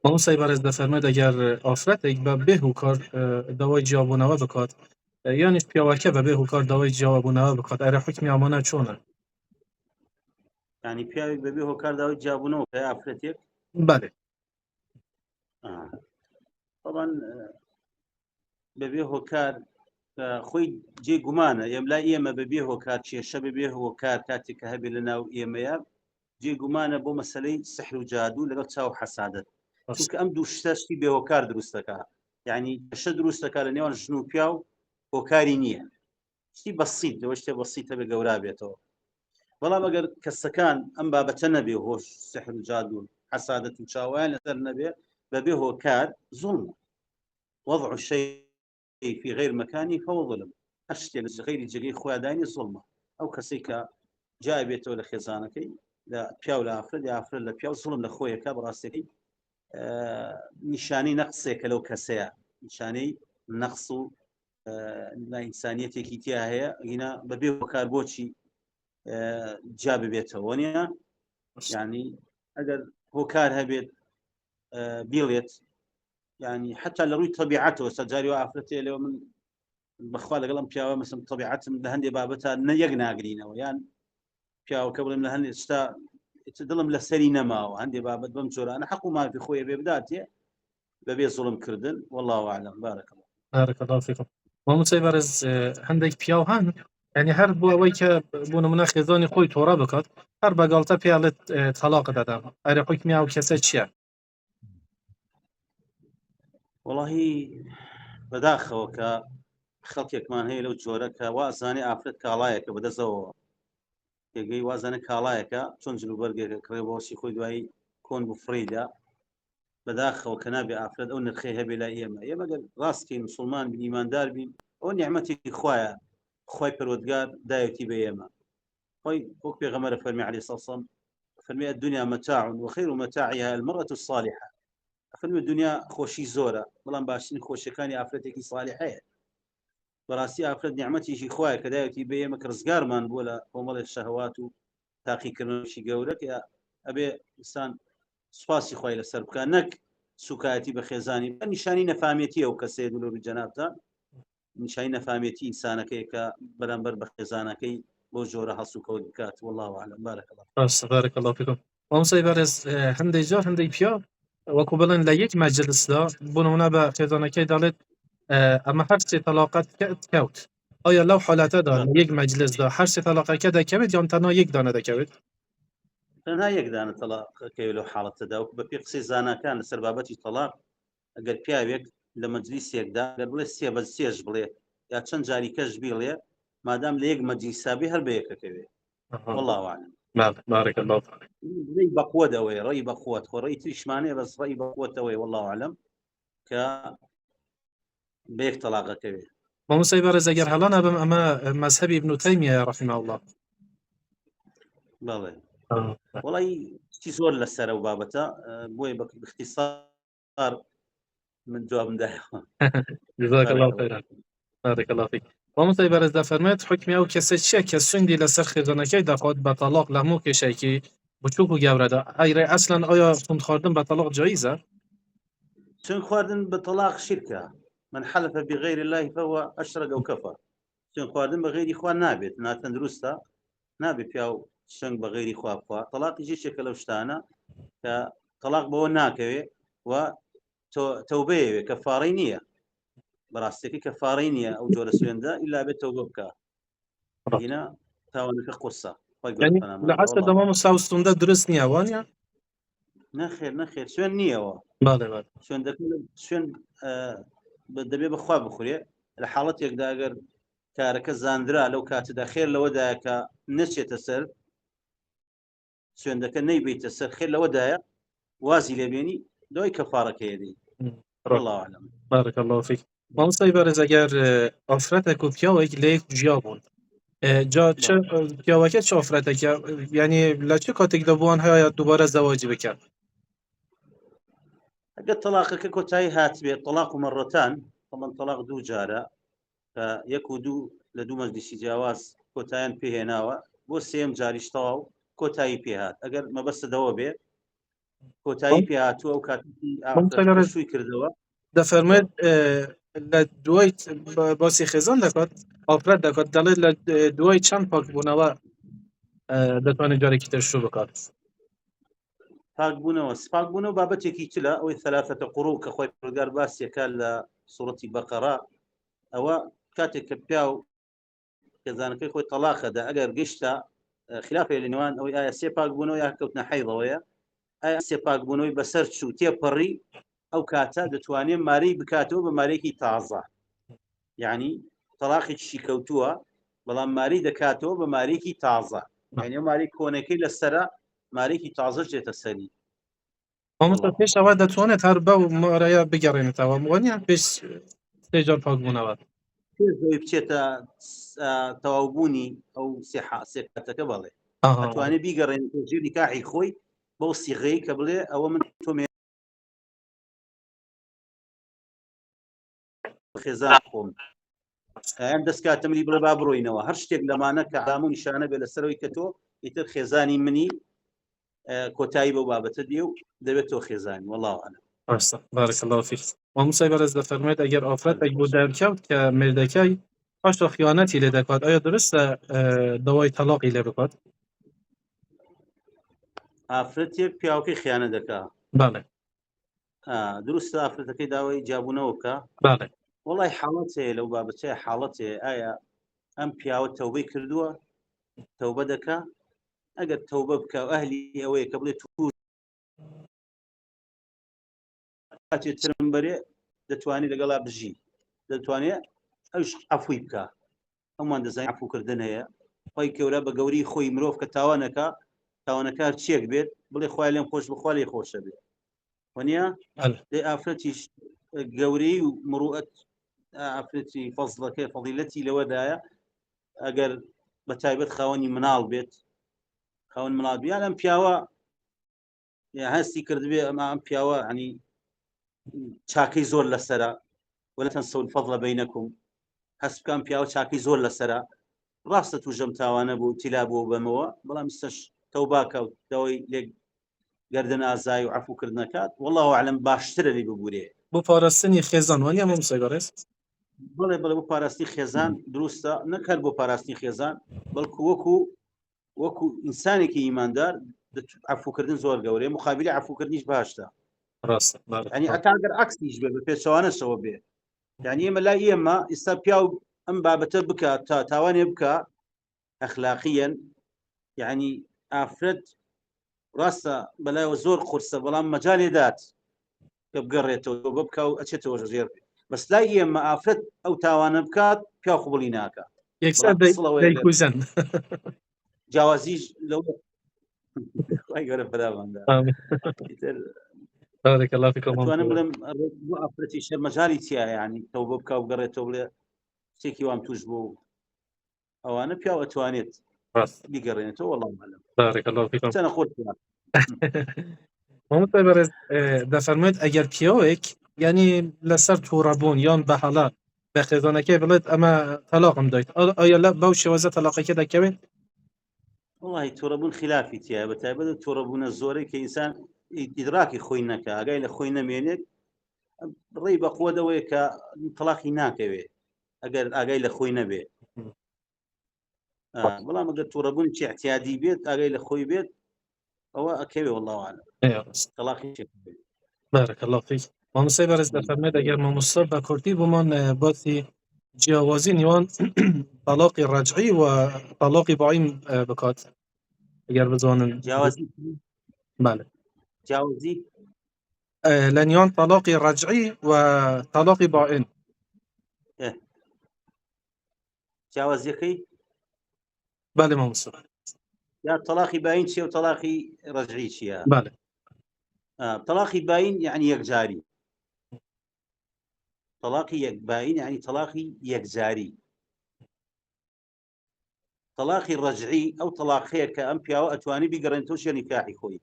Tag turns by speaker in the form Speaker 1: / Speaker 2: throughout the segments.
Speaker 1: مامۆستای بەڕێز دەفەرمێت ئەگەر ئافرەتێک بە بێهوکار داوای جیاببوونەوە بکات یانیش پیاوەکە بە بێهوکار داوای جیاوابوونەوە بکات ئەرە حکمی ئەمانە چۆنە؟
Speaker 2: ینی پیاوێک بەبێ هۆکار داوای جیاببوونەوە کە ئافرەتێک
Speaker 1: بەڵێ
Speaker 2: طبعاً بەبێ هۆکار خۆی جێگومانە ئێملای ئێمە بەبێ هۆکار کێشە بەبێ هۆکار کاتێک کە هەبێ لە ناو ئێمەیە جێگومانە بۆ مەسلەی سحر و جادوو لەگەڵ چاو حەسادەت چونکە ئەم دوو شتەشتی بێ هۆکار دروست دەکا یعنی کەشە دروست دەکا لە نێوان ژن و پیا و هۆکاری نییە شتی بەسیط لەوە شتێ بەسیتە بێ گەورا بێتەوە بەڵام ئەگەر کەسەکان ئەم بابەتە نەبێ هۆش سحر و جادوو حەسادەت و چاوایان لەسەر نەبێ بەبێ هۆکار زوڵم وضع الشيء في غير مكانه فهو ظلم أشتي لغير جري خويا داني ظلمة أو كسيكا جاء بيته لخزانكي لا بياو لا أفرد يا أفرد لا بياو ظلم لخويا كبر أستكي نشاني نقصك لو كسيا نشاني نقص لا إنسانيتي كيتيا هي هنا ببيه وكاربوتشي جاب بيته ونيا يعني أجر هو كار هبيت بيليت يعني حتى لروي طبيعته سجاري وعفرتي لو من بخوا لەگەڵم پیاوە مەسم طبیعتم لە هەندێک بابەتە نەیەک ناگرینەوە یان پیاوە کە بڵێم لە هەندێک شتا دڵم لە سەری نەماوە هەندێک بابەت بەم جۆرانە حەق و مافی خۆی بێ بداتێ بەبێ زوڵم کردن والله أعلم بارك الله
Speaker 1: بارك الله فيكم مامۆستای بەڕێز هەندێک پیاو هەن ینی هەر بۆ ئەوەی کە بۆ نمونە خێزانی خۆی تۆڕە بکات هەر بەگاڵتە پیاڵێت تەلاق دەدەم ئەرە حکمی ئەو کەسە چییە؟
Speaker 2: والله بەداخەوە کە خەڵکێکمان هەیە لەو جۆرە کە وازانێ ئافرەت کاڵایەکە بەدەستەوە تێگەی وازانە کاڵایەکە چۆن جلوبەرگێکە کڕێ بۆشی خۆی دوایی کۆن بفڕیدا بەداخەوە کە نابێ ئافرەت ئەو نرخێ هەبێ لای ئێمە ئێمەگەر ڕاستکەی موسڵمان بین ئیماندار بین ئەو نیعمەتێکی خوایە خی پەروەردگار دایەتی بە ئێمە خۆی وەک پێغەمبەر فەرمی عەلەیهی سەڵام فەرمی الدنيا متاع وخير متاعها المرأة الصالحة فەرمی دنیا خۆشی زۆرە بەڵام باشترین خۆشیەکانی ئافرەتێکی صالحەیە بەڕاستی ئافرەت نیعمەتێکی خوایە کە دایەتی بە ئێمە کە ڕزگارمان بووە لە کۆمەڵێک شەهەوات و تاقیکردنەوەشی گەورە کە ئەبێ ئینسان سوپاسی خوای لەسەر بکە نەک سوکایەتی بە خێزانی بە نیشانی نەفامێتی ئەو کەسەیە دولۆ جەنابتە نیشانی نەفامێتی ئینسانەکەی کە بەرامبەر بە خێزانەکەی بۆ جۆرە هەڵسو کەوت بکات والله أعلم بارك الله
Speaker 1: بارك الله فيكم مامۆستای بەڕێز هەندێک جار هەندێک پیا وەکو بڵێن لە یەک مەجلسدا بۆ نمونە بە خێزانەکەی دەڵێت ئەمە هەر سێ تەلاقەت کەوت ئایا لەو حالەتەدا لە یەک مەجلسدا هەر سێ تەلاقەکە دەکەوێت یان تەنها یەک دانە دەکەوێت؟
Speaker 2: تەنها یەک دانە تەلاقەکەوێت لەو حاڵەتەدا و بە پێی قسەی زاناکان لەسەر بابەتی تەلاق ئەگەر پیاوێک لە مەجلیسێکدا ئەگەر بڵێ سێ بە سێش بڵێ یا چەند جاری کەش بیڵێ مادام لە یەک مەجلیسابی هەر بە یەکەکەوێت والله أعلم
Speaker 1: بارك الله فيك
Speaker 2: ڕێی بەقوت ئەوەی ڕێی بەقوت خۆ ڕێی تریشمانەیە بەس ڕێی بەقوتەوەی والله أعلم کە بە یەک تەلاقەکەوێت
Speaker 1: مامۆستای بەڕێز ئەگەر هەڵا نەبم ئەمە مەذهەبی ابن تەیمیە رحمه الله
Speaker 2: بەڵێ وڵی چی زۆر لەسەر ئەو بابەتە بۆی باختصار من جوابم دایەوە
Speaker 1: جزاك الله خيرا بارك الله فيك مامۆستای بەڕێز دەفەرمێت حکمی ئەو کەسە چییە کە سوێندی لەسەر خێزانەکەی دەخوات بە تەلاق لە هەموو کێشەیەکی بچووک و گەورەدا ئەیرێ ئەسڵەن ئایا خوند خواردن بە تەلاق جاییزە؟
Speaker 2: چون خواردن بە تەلاق شرکە من حلف بغير الله فهو أشرك أو كفر چون خواردن بە غێری خوا نابێت ناتەندروستە نابێت پیا و شنگ بە غێری خوا بخوا تەلاقی ژێشێکە لەو شتانە کە تەلاق بەوە ناکەوێت و تەوبەیەوێ کەفارەی نییە بەڕاستێکی کەفارەی نییە ئەو جۆرە سوێندە ئیلا بێت تەوبە بکە هینا تاوانەکە قورسە
Speaker 1: لە عەسە دەمام و ساوستوندا درست نییە وانە؟
Speaker 2: نەخێر سوێن نییەوە سوێن دەبێ بەخوا بخورێ لە حاڵەتێکدا ئەگەر کارەکە زاندرا لەو کاتەدا خێر لەوەدایە کە نەچێتە سەر سوێندەکە نەیبێتە سەر خێر لەوەدایە وازی لێبێنی دوای کەفارەکەی دەی والله أعلم
Speaker 1: بارك الله فيك مامۆستای بەڕێز ئەگەر ئافرەتێک و پیاوێک لە یەک جیا بوون جا پیاوەکە چ ئافرەتێکە یعنی لە چه کاتێکدا بووان هەیە دووبارە زەواجی بکەن
Speaker 2: ئەگەر تەلاقەکە کۆتایی هاتبێت تەلاق و مەڕەتان طبعاً تەلاق دوو جارە کە یەک و دوو لە دوو مەجلیسی جیاواز کۆتاییان پێهێناوە بۆ سێم جاریش تەواو کۆتایی پێهات ئەگەر مەبەستەدەوە بێت کۆتایی پێهاتووە و کاتی
Speaker 1: مامۆستای
Speaker 2: ئافرەتەکە
Speaker 1: بەڕێز
Speaker 2: شووی کردەوە.
Speaker 1: دەفەرمێت لە دوای باسی خێزان دەکات ئافرەت دەکات دەڵێت لە دوای چەند پاکبوونەوە دەتوانێت جارێکی تر شوو بکات.
Speaker 2: پاکبوونەوە سپاکبوونەوە بابەتێکی ترە ئەوەی ثەلاثەتە قوڕوو کە خۆی پەروەردگار باسیەکە لە سوورەتی بەقەرە. ئەوە کاتێک کە پیا و خێزانەکەی خۆی تەلاقەدا ئەگەر گەیشتە خلافێ لە نێوان ئەوەی ئایا سێ پاکبوونەوە یا کەوتنە حەیضەوەیە، ئایا سێ پاکبوونەوەی بەسەر چوو تێپەڕی ئەو کاتە دەتوانێت مارەی بکاتەوە بە مارەیەکی تازە، یعنی تەلاقێکی کەوتووە بەڵام ماری دەکاتەوە بە مارێکی تازە، یعنی ماری کۆنەکەی لەسرە مارێکی تازە جێتە سەری.
Speaker 1: مامۆستا پێش ئەوە دەتوانێت هەر بەو مارەیە بگەڕێنێتەوە وانە پێش سێ جار پاکبوونەوە
Speaker 2: پێشەوەی بچێتە تەواوبوونی ئەو سێکاتەکە بەڵێ ئەتوانێت بیگەڕێن ژێر نیکاحی خۆی بەو سیغەی کە بڵێ ئەوە من تۆ خێزان خۆم ئەم دەستکاتەمەلی بڵێ با بڕۆینەوە هەر شتێک لەمانە کە علامە و نیشانە بێ لەسەرەوەی کە تۆ ئیتر خێزانی منی کۆتایی بەو بابەتە دێ و دەبێت تۆ خێزانی وەڵڵاهو ئەعلەم.
Speaker 1: بارك الله فيك. مامۆستای بەڕێز دەفەرمێت ئەگەر ئافرەتێک بۆ دەرکەوت کە مێردەکەی پاشۆ خیانەتی لێ دەکات ئایا درستە دەوای تەلاقی لێ بکات؟
Speaker 2: ئافرەتێک پیاوەکەی خیانە دەکات
Speaker 1: بەڵێ
Speaker 2: دروستە ئافرەتەکەی داوای جابوونەوە بکە؟
Speaker 1: بەڵێ
Speaker 2: وەڵای حاڵەت هەیە لەو بابەتەیە حاڵەت هەیە ئایا ئەم پیاوە تەوبەی کردووە تەوبە دەکا ئەگەر تەوبە بکە ئەهلی ئەوەیە کە بڵێت ترم بەرێ دەتوانێت لەگەڵا بژی دەتوانێت ئەوش عەفوی بکە هەمووان دەزانین عەفوکردن هەیە خۆی گەورە بە گەوری خۆی مرۆڤ کە تاوانەکە تاوانەکار چیەک بێت بڵێ خوای لێم خۆش بخوا لێ خۆشە بێت وەنیە لێ ئافرەتیش گەورەی و مروءەت ئافرەتی فەزڵەکەی فەضیلەتی لەوەدایە ئەگەر بە تایبەت خاوەنی مناڵ بێت خاوەن مناڵ بیان ئەم پیاوە هەستی کردبێ ئەمە ئەم پیاوە عنی چاکەی زۆر لەسرە ولا تنسوا الفضل بينكم هەست بکەم پیاوە چاکەی زۆر لەسرە ڕاستە توژەم تاوانە بوو تیلا بوو بەمەوە بەڵام سەش تەوباکە و دەوەی لێک گەردن ئازای و عەفوکردنەکات وەڵڵاهو ئەعلەم باشترە لێ ببورێ
Speaker 1: بۆ پاراستنی خێزان وانە مامۆستای بەڕێز
Speaker 2: بڵێ بۆ پاراستی خێزان دروستە نەکەر بۆ پاراستی خێزان بەڵکو وەکو ئینسانێکی ئیماندار عەفوکردن زۆر گەورەیە مقابلی عەفوکردنیش باشتە
Speaker 1: ڕاستە
Speaker 2: ینی ئەتا ئەگەر عەکسیش بێ بە پێچەوانەشەوە بێ یعنی ئێمە لای ئێمە ئێستا پیا و ئەم بابەتە بکە تا تاوانێ بکە ئەخلاقیەن یعنی ئافرەت ڕاستە بەلایەوە زۆر قورسە بەڵام مەجالێ دات کە بگەڕێتەوە بە بکە و ئەچێتەوە ژێر بەس لای ئێمە ئافرەت ئەو تاوانە بکات پیا قوبوڵی ناکات
Speaker 1: یەکسەر دەیکوژەن
Speaker 2: جیاوازیش لەو خوای گەورە فەراواندا
Speaker 1: بارك الله فيكم
Speaker 2: ئەتوانم بڵێم بۆ ئافرەتی شەر مەجالی چیە یعنی تەوبە بکە و بگەڕێتەوە بڵێ شتێکی وام توش بوو ئەوانە پیا ئەتوانێت بیگەڕێنێتەوە وەڵڵاهو ئەعلەم.
Speaker 1: بارك الله فيكم.
Speaker 2: چەنە خۆت
Speaker 1: مامۆستای بەڕێز دەفەرمێت ئەگەر پیاوێک یعنی لەسەر تووڕەبوون یان بەهەڵە بە خێزانەکەی بڵێت ئەمە تەلاقم دایت ئایا لە بەو شێوەزە تەلاقەکە دەکەوێت؟
Speaker 2: وڵی تۆڕەبوون خلافی تایە بە تایبەت تۆڕەبوونە زۆرەی کە ئینسان ئیدراکی خۆی نەکە ئاگای لە خۆی نەمێنێت ڕێی بەخۆدەوەی کە تەلاقی ناکەوێت ئەگەر ئاگای لە خۆی نەبێ بەڵام ئەگەر تووڕەبوونی احتیادی بێت ئاگای لە خۆی بێت ئەوە ئەکەوێ وەڵڵاهو ئەعلەم تەلاقی
Speaker 1: بارك الله فيك. مامۆستای بەڕێز دەفەرمێت ئەگەر مامۆستا بە کوردی بۆمان باسی جیاوازی نێوان تەلاقی ڕەجعی و تەلاقی باین بکات ئەگەر بزانن
Speaker 2: جیاوازی
Speaker 1: بەڵێ
Speaker 2: جیاوازی
Speaker 1: لە نێوان تەلاقی ڕەجعی و تەلاقی باین
Speaker 2: جیاوازیەکەی
Speaker 1: بەڵێ مامۆستا
Speaker 2: یا تەلاقی باین چیە و تەلاقی ڕەجعی چیە؟
Speaker 1: بەڵێ
Speaker 2: تەلاقی باین یعنی یەکجاری تەلاقی باین یعنی تەلاقی یەکجاری تەلاقی ڕەجعی ئەو تەلاقەیە کە ئەم پیاوە ئەتوانی بیگەڕێنێتەوە شوێنی نیکاحی خۆی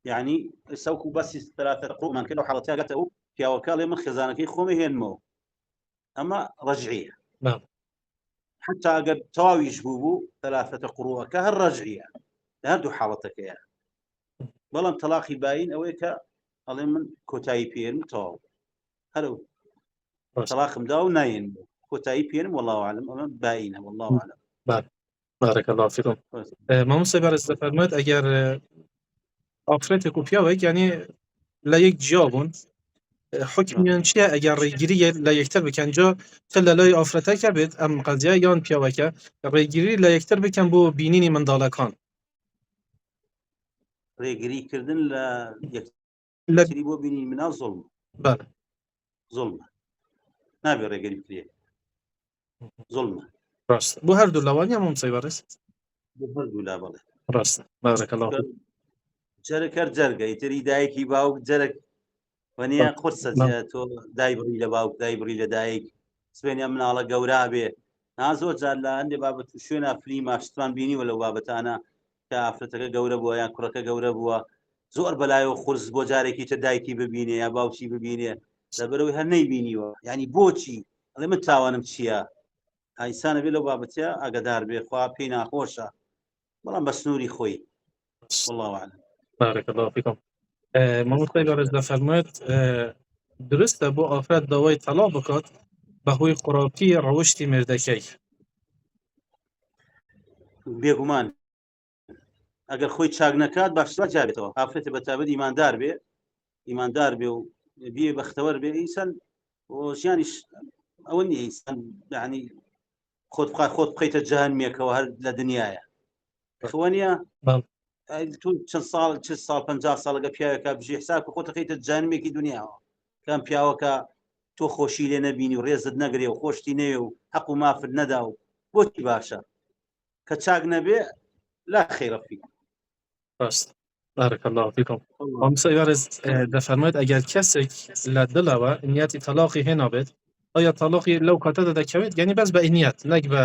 Speaker 2: یعنی سەوکو بەسی ثلاثة قوڕمان کرد لەو حاڵەتە گەتەوە پیاوەکە لێ من خێزانەکەی خۆمە هێنمەوە ئەمە ڕەجعیە حتا ئەگەر تەواویش بوو ثلاثة قوڕوەکە هەر ڕەجعیە لە هەردوو حاڵەتەکەیە بەڵام تەلاقی باین ئەوەیە کە ئەڵێ من کۆتایی پێێنم تەواو هەرو تەلاقم دا و ناین کۆتایی پێێنم والله عالم ئەمە باینە والله عالم.
Speaker 1: بارك الله فيكم. مامۆستا بەڕێز دەفەرموێت ئەگەر ئافرەتێک و پیاوێک یعنی لە یەک جیا بوون حکمیان چییە ئەگەر ڕێگیری لە یەکتر بکەن جا چ لە لای ئافرەتەکە بێت ئەم قەزیا یان پیاوەکە ڕێگیری لە یەکتر بکەن بۆ بینینی منداڵەکان
Speaker 2: ڕێگریکردن لە یەکتری بۆ بینی منا زۆڵم زۆڵمە نابێ ڕێگەری بکرێ زۆڵمە
Speaker 1: ڕاست بۆ هەردوو لەوانیا مامۆستا بەڕێز
Speaker 2: هەردوو لا بەڵێ
Speaker 1: ڕاستە بارك الله
Speaker 2: جەرەك هەر جەرگە ئیتری دایکی باوک جەرەك وەنیە قورسە تۆ دایبڕی لە باوک دایبڕی لە دایک سبێنە مناڵە گەورا بێ زۆر جار لە هەندێ بابەت شوێنە فلی ماشتوان بینیوە لەو بابەتانە کە ئافرەتەکە گەورە بووە یان کوڕەکە گەورە بووە زۆر بەلایەوە قورس بۆ جارێکی تر دایکی ببینێ یا باوکی ببینێ لەبەرەوەی هەر نەیبینیوە یعنی بۆچی ئەڵێ من تاوانم چییە ئایسانە بێ لەو بابەتە ئاگدار بێ خوا پێی ناخۆشە بەڵام بە سنووری خۆی والله أعلم.
Speaker 1: بارك الله فيكم. مامۆستای بەڕێز دەفەرموێت درستە بۆ ئافرەت داوای تەلاق بکات بەهۆی خوراپی ڕەوشتی مێردەکەی
Speaker 2: بێگومان ئەگەر خۆی چاک نەکات باشتر جابێتەوە ئافرەتە بەتابەت ئیماندار بێ و بێ بەختەوەر بێ ئینسان ژیانیش ئەوە نیە ئینسان یعنی خۆت بخەیتە جەهەنمێکەوە هەر لە دنیاە خوانیە تو چەند ساڵ 50 ساڵەکە پیاوێکە بژی حساب خۆت دەخەیتە جەهەنمێکی دنیاوە کام پیاوەکە تۆ خۆشی لێ نەبینی و ڕێزت نەگرێ و خۆشتی نەوێ و حەق و مافت نەدا و بۆچی باشە کە چاک نەبێ لا خەیرە فیک.
Speaker 1: ڕاست بارك الله فيكم. مامۆستای بەڕێز دەفەرموێت ئەگەر کەسێک لە دڵەوە نیەتی تەلاقی هێنابێت ئایا تەلاقی لەو کاتەدا دەکەوێت یعنی بەس بە ئینیەت نەک بە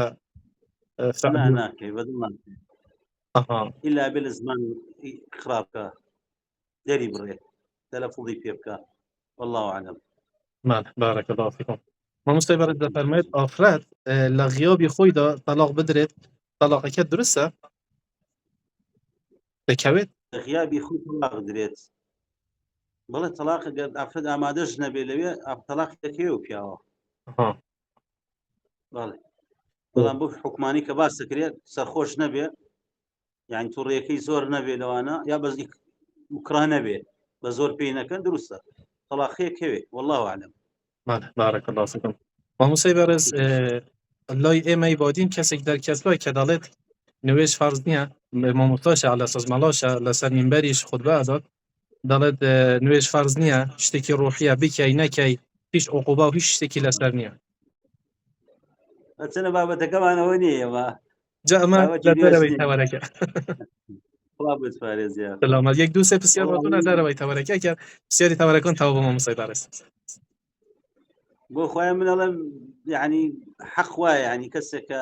Speaker 2: ناکەی بەدڵ ناکەی إلا بالزمان خرابك داري بري تلفظي فيك والله أعلم.
Speaker 1: بارك الله فيكم. مامۆستای بەڕێز دەفەرموێت ئافرەت لە غیابی خۆیدا تەلاق بدرێت تەلاقەکە درستە دەکەوێت
Speaker 2: لە غیابی خۆی تەلاق درێت بەڵێ تەلاق ئەگەر ئافرەت ئامادەش نەبێ لەوێ تەلاق دەکەوێ و پیاوە بەڵێ بەڵام بۆ حکومانی کە باس دەکرێت سەرخۆش نەبێ یعنی تووڕێەکەی زۆر نەبێ لەوانە یا بەزی مکرا نەبێ بە زۆر پێی نەکەن دروستە تەلاقەکەوێ والله أعلم.
Speaker 1: بارك الله فيكم. مامۆستای بەڕێز لای ئێمەی بادین کەسێک دەرکەوتووە کە دەڵێت نوێژ فەرز نییە مامۆستاشە لە سەزمەڵاشە لەسەر مینبەریش خوتبە ئەدات دەڵێت نوێژ فەرز نییە شتێکی ڕۆحیە بکەی نەکەی هیچ عقوبە و هیچ شتێکی لەسەر نییە
Speaker 2: چەنە بابەتەکەمانەوە نیە ئێمە
Speaker 1: جا ئەمە لەبەرەوەی تەوەرەکە سلامەت یەک دوو سێ پرسیار بۆ نەدارەوەی تەوەرەکە کە پرسیاری تەوەرەکان تەواو بۆ مامۆستای بەڕێز
Speaker 2: بۆ خۆیان من ئەڵێم یعنی حەق وایە یعنی کەسێکە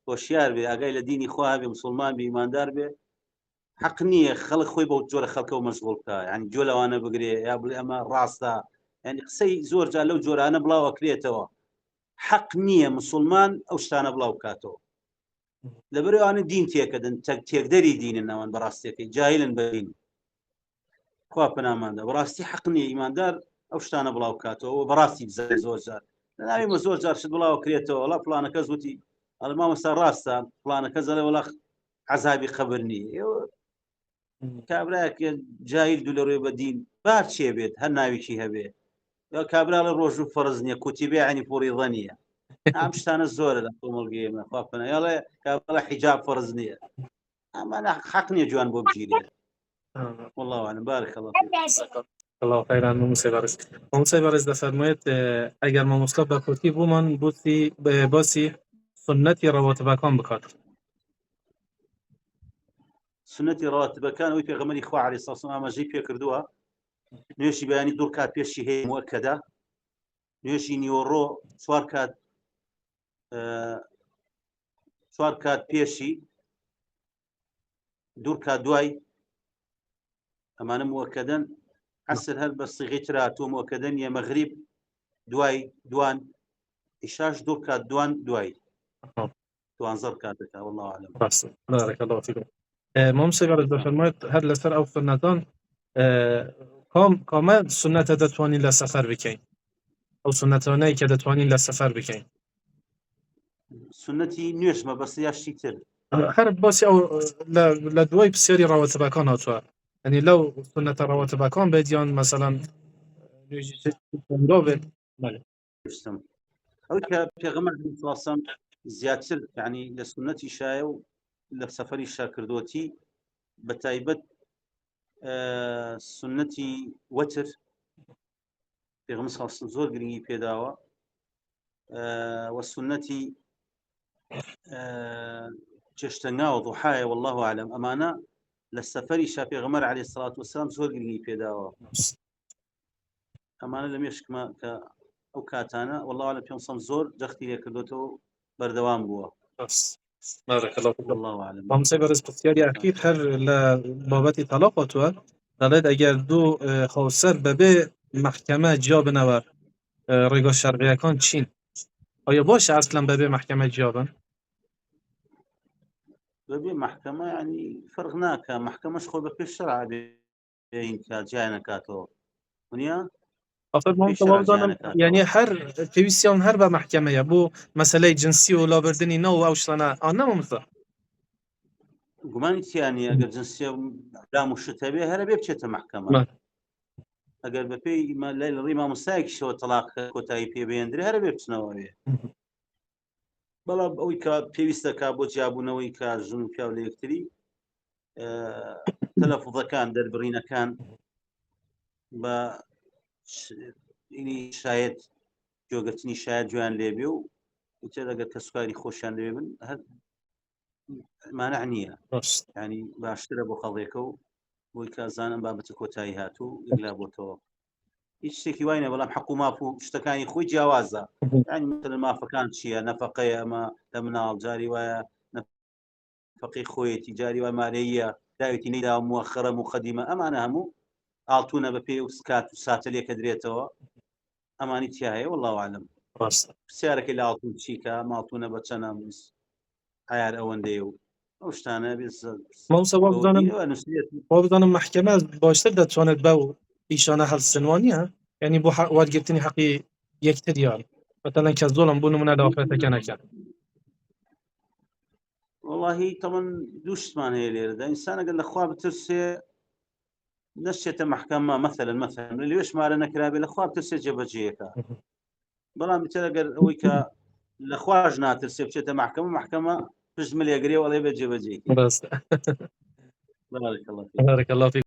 Speaker 2: هۆشیار بێ ئاگای لە دینی خوا بێ مسلمان بێ ئیماندار بێ حەق نییە خەڵک خۆی بەو جۆرە خەڵکەوە مەشغوڵ بکە یعنی جۆ لەوانە بگرێ یا بڵێ ئەمە ڕاستە یعنی قسەی زۆر جار لەو جۆرانە بڵاو ئەکرێتەوە حەق نییە مسلمان ئەو شتانە بڵاو بکاتەوە لەبەرەوەوانە دین تێکەدن تێکدەری دینن ئەوان بەڕاستیەکەی جاهلن بەدین خوا پەناماندا بەڕاستی حەق نییە ئیماندار ئەو شتانە بڵاو بکاتەوە بەڕاستی بزانێ زۆر جار لەناویمە زۆر جار شت بڵاو کرێتەوە وەڵا فڵانە کەس وتی ئەڵێ مامۆستا ڕاستە فڵانە کەس دەڵێ وەڵا عەزابی قەبر نییە کابرایەکە جاهیل دوو لە ڕوێ بە دین بار چێ بێت هەر ناوێکی هەبێ یا کابرا لە ڕۆژ و فەرز نییە کوتیبێ عنی فوریضە نییە ئەم شتانە زۆرە لە کۆمەڵگەیەمە خوا پەنایەڵێ کابرا حیجاب فەرز نییە ئەمانە حەق نییە جوان بۆ بگیرێ والله أعلم. بارك الله فيك.
Speaker 1: الله خيرا مامۆستای بەڕێز. مامۆستای بەڕێز دەفەرموێت ئەگەر مامۆستا بە کورتی بوومان باسی سنەتی ڕەواتبەکان بکات
Speaker 2: سنەتی ڕەواتبەکان ئەوەی پێغەمبەری خوا عەلەیهی سەڵاتو وەسەلام ئاماژەی پێ کردووە نوێژی بەیانی دوو کات پێشی هەیە موەکەدە نوێژی نیوەڕۆ چوار کات پێشی دوو کات دوای ئەمانە موەکەدەن عەسر هەر بە سیغەی تر هاتووە موەکەدە نیە مەغریب دوای دوان ئیشاش دوو کات دوان دوای 12 کات دەکا والله أعلم.
Speaker 1: بارك الله فيكم. مام سێگەڕێت بفەرمایێت هەر لەسەر ئەو سنەتان کامە سنەتە دەتوانین لە سەفەر بکەین ئەو سنەتانەی کە دەتوانین لە سەفەر بکەین
Speaker 2: سنەتی نوێژمە بەس یاشتی تر
Speaker 1: هەر باسی ئەو لە دوای پرسیاری ڕاوەتبەکان هاتووە ئەنی لەو سنەتە ڕاوەتبەکان بێت یان مەسەڵەن نوێژی بێت
Speaker 2: پرسم ئەو کە پێغەمبەر سڵاسەم زیاتر یعنی لە سنەتی شایە و لە سەفەری شاکردوەتی بە تایبەت سنەتی وەتر پێغەمبەر سڵاسەم زۆر گرنگی پێداوە و سنەتی چێشتەنگا و دوحایە والله ئەعلەم ئەمانە لە سەفەری شا پێغەمبەر عەلەیهی سەڵات وەسەلام زۆر گرنگی پێداوە ئەمانە لە مێشکمە کە ئەو کاتانە والله ئەعلەم پێم زۆر جەختی لێ کردوێتەوە بەردەوام بووە
Speaker 1: والله ئەعلەم مامۆستا بەڕێز پرسیاری ئەخیر هەر لە بابەتی تەلاق هاتووە دەڵێت ئەگەر دوو خاوسەر بەبێ محکەمە جیا بنەوە ڕێگە شەرعیەکان چین ئایا باشە ئەسڵەن بەبێ محکەمە جیا بن
Speaker 2: بەبێ محکەمە ینی فەرق ناکە محکەمەش خۆ بە پێش شەرع بێین کە جیای نەکاتەوە ونیە
Speaker 1: یعنی هەر پێویستیان هەر بە محکەمەیە بۆ مەسەلەی جنسی و لابردنی نەوە ئەو شتانە نەمامۆستا
Speaker 2: گومانی تیانی ئەگەر جنسیە لام و شتە بێ هەرە بێ بچێتە محکەمە ئەگەر بەپێی لای ڕێی مامۆستایەکیشەوە تەلاق کۆتایی پێبێندرێ هەرە بێ بچنەوە بێ بەڵام ئەوەی کە پێویستەکە بۆ جیابوونەوەی کە ژن و پیاو لە یەکتری تەلەفوزەکان دەربڕینەکان بە شاید جۆگەرچنی شاید جویان لێبێ و تر ئەگەر کە سوکاری خۆشیان لێ بن هەر مانع نییە ینی باشترە بۆ خەڵێکە و بۆی کازانم بابەتە کۆتایی هاتوو یەکلا بۆتەوە هیچ شتێکی وای بەڵام حەقوق و ماف و شتەکانی خۆی جیاوازە ینی مثلەن مافەکان چییە نەفەقەیە ئەمە لە مناڵ جاری وایە نەفەقەی خۆیەتی جاری وای مارەیە داوێتی نەیدا موەخەرە مقەدیمە ئەمانە هەموو ئاڵتونە بە پێی و سکات و ساتە لێکە درێتەوە ئەمانی تیایە والله ئەعلەم پرسیارەکەی لە ئاڵتون چیکە ماڵتونە بە چەند عیار ئەوەندەیە و ئەو شتانە
Speaker 1: بزانم محکەمە باشتر دەتوانێت بەو ئیشانە هەڵسنوانیە ینی بۆ وەرگرتنی حەقی یەکتریان مثلا کە زۆڵم بوو نمونە لەوافرەتەکە نەکەن
Speaker 2: واللهی تەمەن دوو شتمان هەیە لێرەدا ئینسان ئەگەر لەخوا بترسێ نەچێتە محکەمە مثلا لەوێ ژمارە نەکرابێ لەخوا بترسێ جێبەجێیەکە بەڵام بچێت ئەگەر ئەوەی کە لەخواش ناترسێ بچێتە محکەمە پشت ملێگرێ وەڵێ بێ جێبەجێ
Speaker 1: بەڕێکەڵڵا